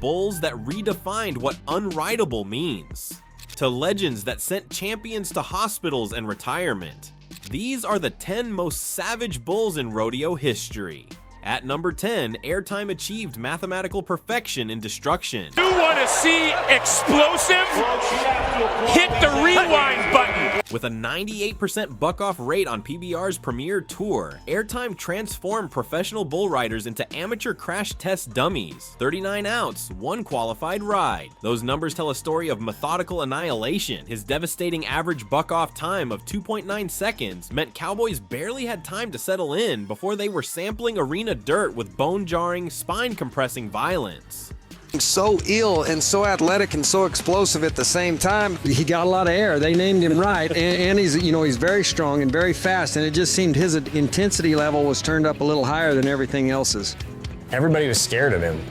bulls that redefined what unrideable means, to legends that sent champions to hospitals and retirement. These are the 10 most savage bulls in rodeo history. At number 10, Airtime achieved mathematical perfection in destruction. You want to see explosive? Hit the rewind button. With a 98% buck-off rate on PBR's premier tour, Airtime transformed professional bull riders into amateur crash test dummies. 39 outs, 1 qualified ride. Those numbers tell a story of methodical annihilation. His devastating average buck-off time of 2.9 seconds meant cowboys barely had time to settle in before they were sampling arena dirt with bone-jarring, spine-compressing violence. So ill and so athletic and so explosive at the same time. He got a lot of air. They named him right, and he's, he's very strong and very fast, and it just seemed his intensity level was turned up a little higher than everything else's. Everybody was scared of him.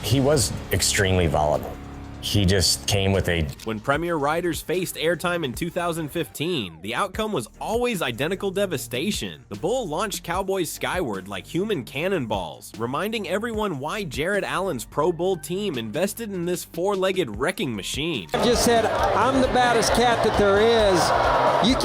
He was extremely volatile. He just came with a... When premier riders faced Airtime in 2015, the outcome was always identical devastation. The bull launched cowboys skyward like human cannonballs, reminding everyone why Jared Allen's Pro Bull team invested in this 4-legged wrecking machine. I just said, I'm the baddest cat that there is. You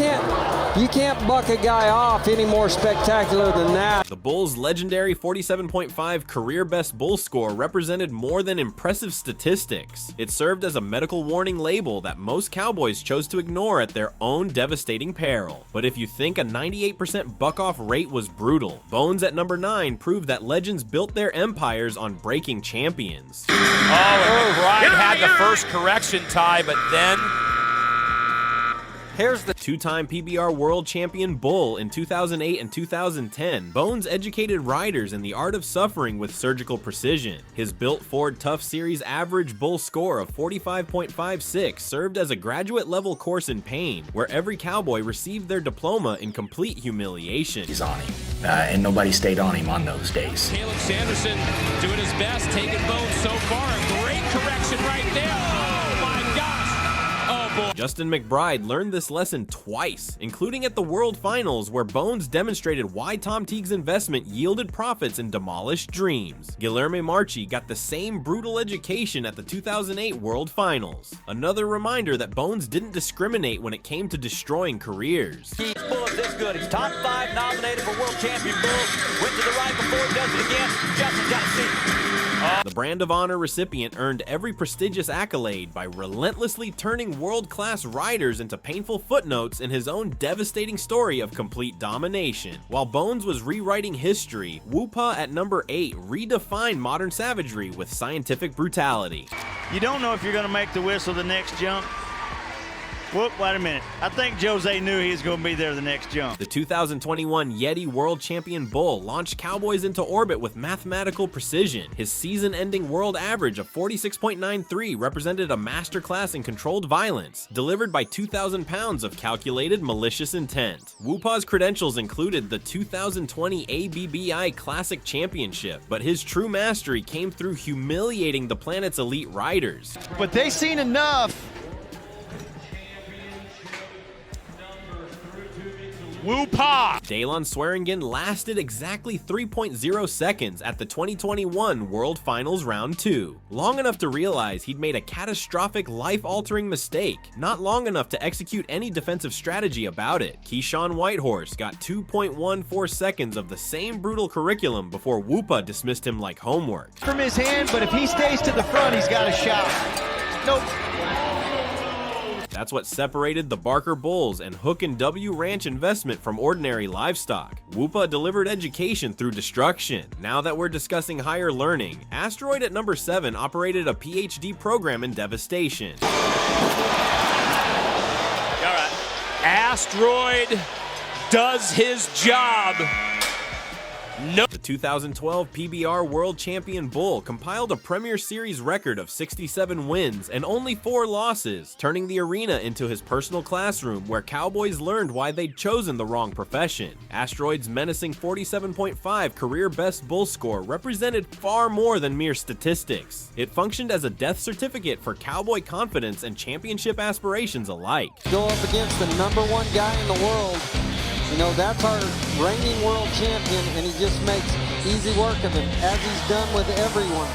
can't buck a guy off any more spectacular than that. The bull's legendary 47.5 career best bull score represented more than impressive statistics. It served as a medical warning label that most cowboys chose to ignore at their own devastating peril. But if you think a 98% buck-off rate was brutal, Bones at number 9 proved that legends built their empires on breaking champions. Oh, and McBride had the first correction tie, but then... Here's the 2-time PBR World Champion bull in 2008 and 2010. Bones educated riders in the art of suffering with surgical precision. His built Ford Tough Series average bull score of 45.56 served as a graduate-level course in pain, where every cowboy received their diploma in complete humiliation. He's on him, and nobody stayed on him on those days. Caleb Sanderson doing his best, taking Bones so far. A great correction right there. Oh my gosh. Oh boy. Justin McBride learned this lesson twice, including at the World Finals, where Bones demonstrated why Tom Teague's investment yielded profits and demolished dreams. Guilherme Marchi got the same brutal education at the 2008 World Finals. Another reminder that Bones didn't discriminate when it came to destroying careers. He's bull is this good. He's top 5 nominated for World Champion Bull. Went to the right before he does it again. Justin's got a seat. The Brand of Honor recipient earned every prestigious accolade by relentlessly turning world-class riders into painful footnotes in his own devastating story of complete domination. While Bones was rewriting history, Woopaa at number 8 redefined modern savagery with scientific brutality. You don't know if you're going to make the whistle the next jump. Whoop, wait a minute. I think Jose knew he was going to be there the next jump. The 2021 Yeti World Champion Bull launched cowboys into orbit with mathematical precision. His season-ending world average of 46.93 represented a masterclass in controlled violence, delivered by 2,000 pounds of calculated malicious intent. Woopaa's credentials included the 2020 ABBI Classic Championship, but his true mastery came through humiliating the planet's elite riders. But they seen enough. Woopaa! Daylon Swearingen lasted exactly 3.0 seconds at the 2021 World Finals Round 2. Long enough to realize he'd made a catastrophic, life-altering mistake. Not long enough to execute any defensive strategy about it. Keyshawn Whitehorse got 2.14 seconds of the same brutal curriculum before Woopaa dismissed him like homework. From his hand, but if he stays to the front, he's got a shot. Nope. That's what separated the Barker Bulls and Hook and W Ranch investment from ordinary livestock. Woopaa delivered education through destruction. Now that we're discussing higher learning, Asteroid at number 7 operated a PhD program in devastation. All right. Asteroid does his job. No. The 2012 PBR World Champion Bull compiled a Premier Series record of 67 wins and only 4 losses, turning the arena into his personal classroom where cowboys learned why they'd chosen the wrong profession. Asteroid's menacing 47.5 career best bull score represented far more than mere statistics. It functioned as a death certificate for cowboy confidence and championship aspirations alike. Go up against the #1 guy in the world. You know, that's our reigning world champion, and he just makes easy work of him, as he's done with everyone.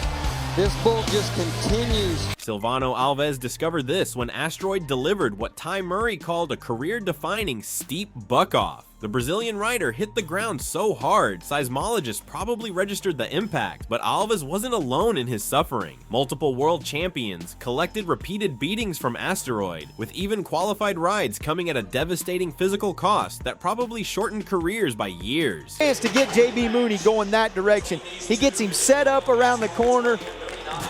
This bull just continues. Silvano Alves discovered this when Asteroid delivered what Ty Murray called a career-defining steep buck-off. The Brazilian rider hit the ground so hard, seismologists probably registered the impact, but Alves wasn't alone in his suffering. Multiple world champions collected repeated beatings from Asteroid, with even qualified rides coming at a devastating physical cost that probably shortened careers by years. Chance to get JB Mooney going that direction. He gets him set up around the corner,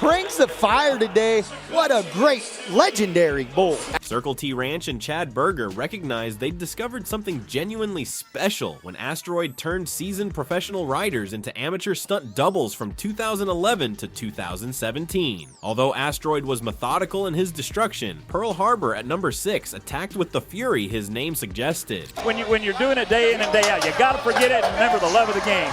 brings the fire today. What a great, legendary bull. Circle T Ranch and Chad Berger recognized they'd discovered something genuinely special when Asteroid turned seasoned professional riders into amateur stunt doubles from 2011 to 2017. Although Asteroid was methodical in his destruction, Pearl Harbor at number 6 attacked with the fury his name suggested. When you're doing it day in and day out, you gotta forget it and remember the love of the game.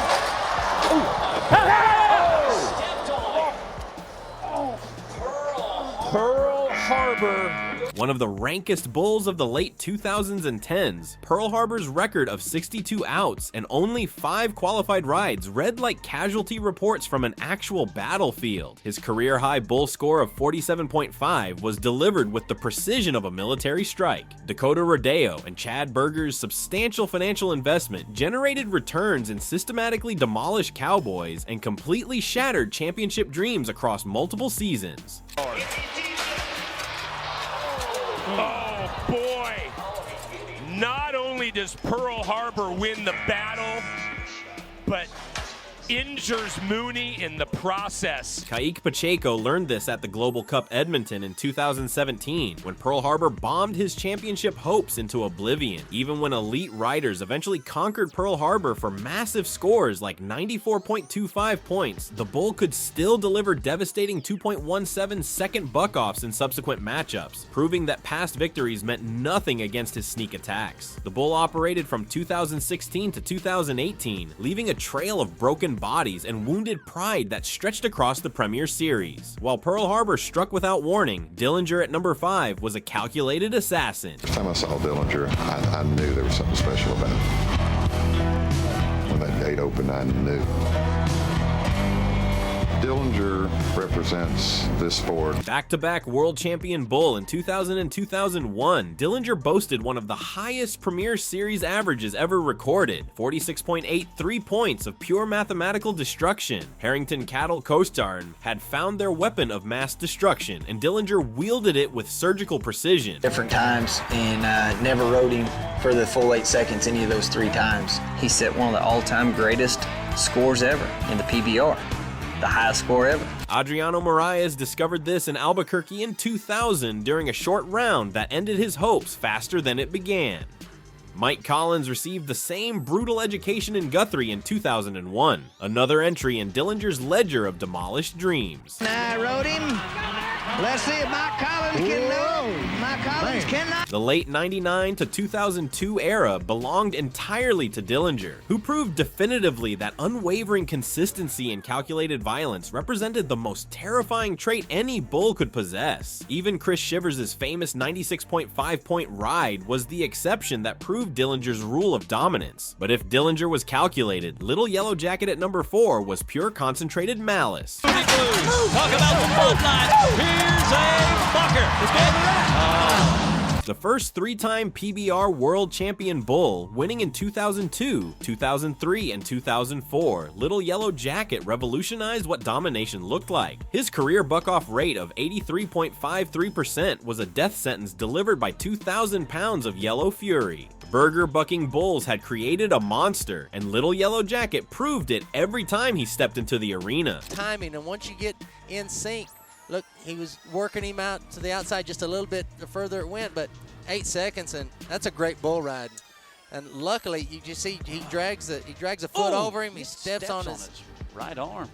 Pearl Harbor. One of the rankest bulls of the late 2000s and 10s, Pearl Harbor's record of 62 outs and only 5 qualified rides read like casualty reports from an actual battlefield. His career-high bull score of 47.5 was delivered with the precision of a military strike. Dakota Rodeo and Chad Berger's substantial financial investment generated returns and systematically demolished cowboys and completely shattered championship dreams across multiple seasons. Oh boy! Not only does Pearl Harbor win the battle, but injures Mooney in the process. Kaique Pacheco learned this at the Global Cup Edmonton in 2017 when Pearl Harbor bombed his championship hopes into oblivion. Even when elite riders eventually conquered Pearl Harbor for massive scores like 94.25 points, the bull could still deliver devastating 2.17 second buck-offs in subsequent matchups, proving that past victories meant nothing against his sneak attacks. The bull operated from 2016 to 2018, leaving a trail of broken bodies and wounded pride that stretched across the Premier Series. While Pearl Harbor struck without warning, Dillinger at number 5 was a calculated assassin. The time I saw Dillinger, I knew there was something special about him. When that gate opened, I knew. Dillinger represents this sport. Back-to-back world champion bull in 2000 and 2001, Dillinger boasted one of the highest Premier Series averages ever recorded, 46.83 points of pure mathematical destruction. Harrington Cattle co-star had found their weapon of mass destruction, and Dillinger wielded it with surgical precision. Different times, and never rode him for the full 8 seconds any of those 3 times. He set one of the all-time greatest scores ever in the PBR. The highest score ever. Adriano Moraes discovered this in Albuquerque in 2000 during a short round that ended his hopes faster than it began. Mike Collins received the same brutal education in Guthrie in 2001, another entry in Dillinger's ledger of demolished dreams. I rode him. Let's see if Mike Collins can know. Mike Collins cannot. The late 99 to 2002 era belonged entirely to Dillinger, who proved definitively that unwavering consistency and calculated violence represented the most terrifying trait any bull could possess. Even Chris Shivers' famous 96.5 point ride was the exception that proved Dillinger's rule of dominance. But if Dillinger was calculated, Little Yellow Jacket at number 4 was pure concentrated malice. Talk about the fault line. Here's a bucker. The first 3-time PBR world champion bull, winning in 2002, 2003, and 2004, Little Yellow Jacket revolutionized what domination looked like. His career buck-off rate of 83.53% was a death sentence delivered by 2,000 pounds of yellow fury. Burger bucking bulls had created a monster, and Little Yellow Jacket proved it every time he stepped into the arena. Timing, and once you get in sync, look, he was working him out to the outside just a little bit the further it went, but 8 seconds, and that's a great bull ride. And luckily, you just see he drags a foot over him. He steps on his right arm.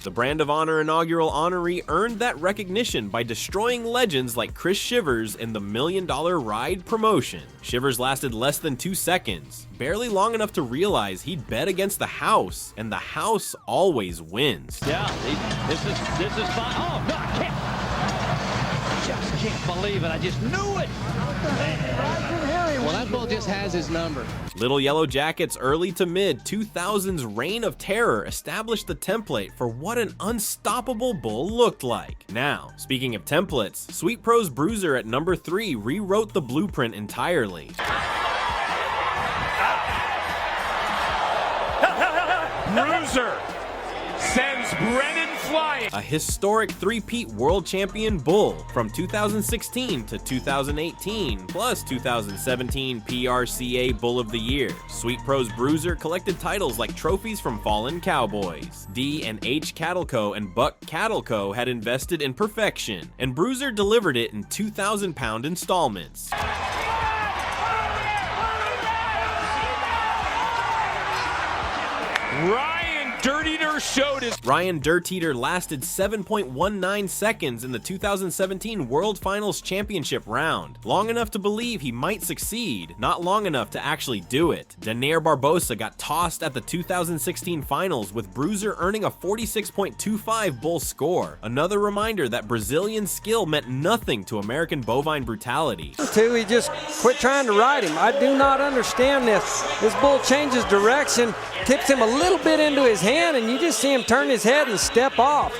The Brand of Honor inaugural honoree earned that recognition by destroying legends like Chris Shivers in the $1 Million Ride promotion. Shivers lasted less than 2 seconds, barely long enough to realize he'd bet against the house, and the house always wins. Yeah, this is fine. Oh, no, I can't. can't believe it. I just knew it. Well, that bull just has his number. Little Yellow Jacket's early to mid 2000s reign of terror established the template for what an unstoppable bull looked like. Now, speaking of templates, Sweet Pro's Bruiser at number 3 rewrote the blueprint entirely. Bruiser sends Brennan flying. A historic three-peat world champion bull from 2016 to 2018, plus 2017 PRCA Bull of the Year. Sweet Pro's Bruiser collected titles like trophies from fallen cowboys. D and H Cattle Co. and Buck Cattle Co. had invested in perfection, and Bruiser delivered it in 2,000-pound installments. Ryan Dirty Eater showed his. Ryan Dirt Eater lasted 7.19 seconds in the 2017 World Finals Championship round. Long enough to believe he might succeed, not long enough to actually do it. Daenerys Barbosa got tossed at the 2016 finals, with Bruiser earning a 46.25 bull score. Another reminder that Brazilian skill meant nothing to American bovine brutality. He just quit trying to ride him. I do not understand this. This bull changes direction, tips him a little bit into his hand, and you just see him turn his head and step off.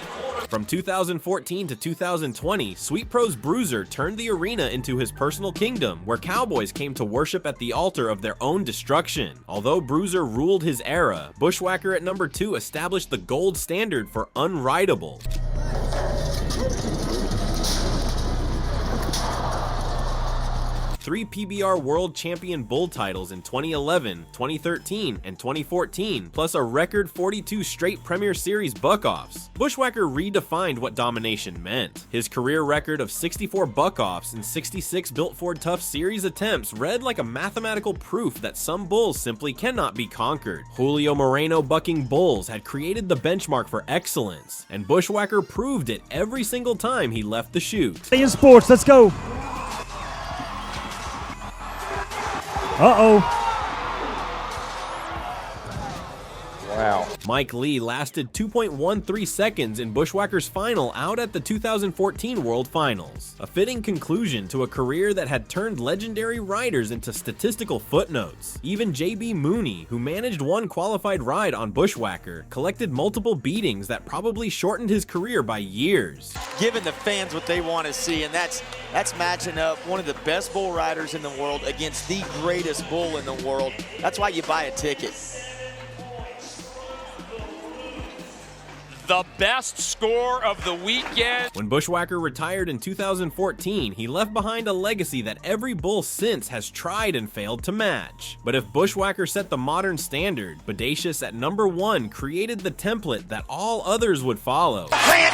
From 2014 to 2020, Sweet Pro's Bruiser turned the arena into his personal kingdom, where cowboys came to worship at the altar of their own destruction. Although Bruiser ruled his era, Bushwhacker at number 2 established the gold standard for unrideable. 3 PBR World Champion Bull titles in 2011, 2013, and 2014, plus a record 42 straight Premier Series buck-offs. Bushwhacker redefined what domination meant. His career record of 64 buck-offs and 66 Built Ford Tough Series attempts read like a mathematical proof that some bulls simply cannot be conquered. Julio Moreno bucking bulls had created the benchmark for excellence, and Bushwhacker proved it every single time he left the chute. Stay in sports, let's go. Uh-oh. Wow. Mike Lee lasted 2.13 seconds in Bushwhacker's final out at the 2014 World Finals. A fitting conclusion to a career that had turned legendary riders into statistical footnotes. Even JB Mooney, who managed one qualified ride on Bushwhacker, collected multiple beatings that probably shortened his career by years. Giving the fans what they want to see, and that's matching up one of the best bull riders in the world against the greatest bull in the world. That's why you buy a ticket. The best score of the weekend. When Bushwhacker retired in 2014, he left behind a legacy that every bull since has tried and failed to match. But if Bushwhacker set the modern standard, Bodacious at number 1 created the template that all others would follow. Get bait in!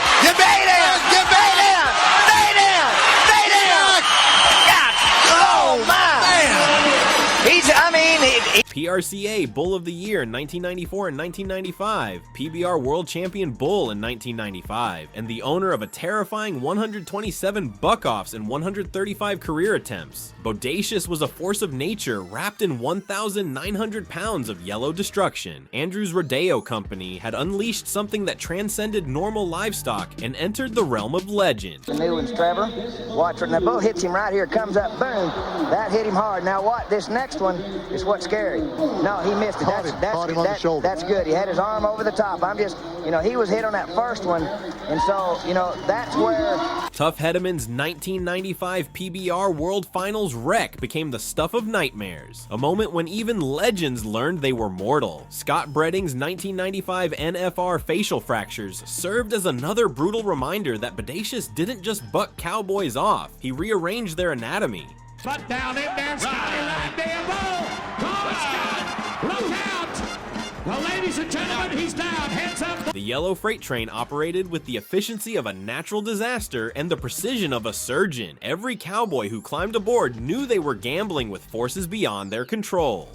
Get bait in! Bait in! Bait in! Oh, my! PRCA Bull of the Year in 1994 and 1995, PBR World Champion Bull in 1995, and the owner of a terrifying 127 buck-offs and 135 career attempts. Bodacious was a force of nature wrapped in 1,900 pounds of yellow destruction. Andrew's Rodeo company had unleashed something that transcended normal livestock and entered the realm of legend. The new one's Trevor. Watch it. And the bull hits him right here. Comes up, boom. That hit him hard. Now what? This next one is what's scary. No, he missed it. That's good. He had his arm over the top. I'm just, he was hit on that first one. And so, that's where... Tough Hedeman's 1995 PBR World Finals wreck became the stuff of nightmares. A moment when even legends learned they were mortal. Scott Bredding's 1995 NFR facial fractures served as another brutal reminder that Bodacious didn't just buck cowboys off. He rearranged their anatomy. But down in there, Scotty, right there, bull. Come on, Scott. Look out. Well, ladies and gentlemen, he's down. Heads up. The yellow freight train operated with the efficiency of a natural disaster and the precision of a surgeon. Every cowboy who climbed aboard knew they were gambling with forces beyond their control.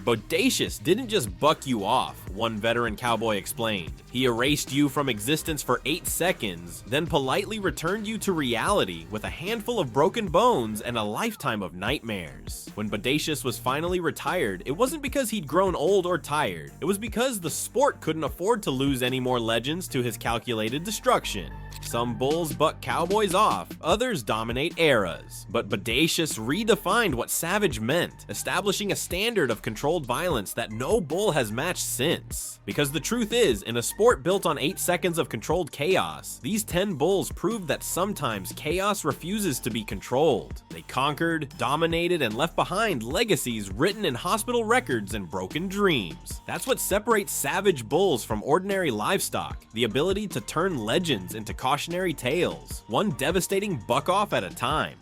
Bodacious didn't just buck you off, one veteran cowboy explained. He erased you from existence for 8 seconds, then politely returned you to reality with a handful of broken bones and a lifetime of nightmares. When Bodacious was finally retired, it wasn't because he'd grown old or tired. It was because the sport couldn't afford to lose any more legends to his calculated destruction. Some bulls buck cowboys off, others dominate eras. But Bodacious redefined what savage meant, establishing a standard of controlled violence that no bull has matched since. Because the truth is, in a sport built on 8 seconds of controlled chaos, these 10 bulls proved that sometimes chaos refuses to be controlled. They conquered, dominated, and left behind legacies written in hospital records and broken dreams. That's what separates savage bulls from ordinary livestock, the ability to turn legends into cautionary tales, one devastating buck-off at a time.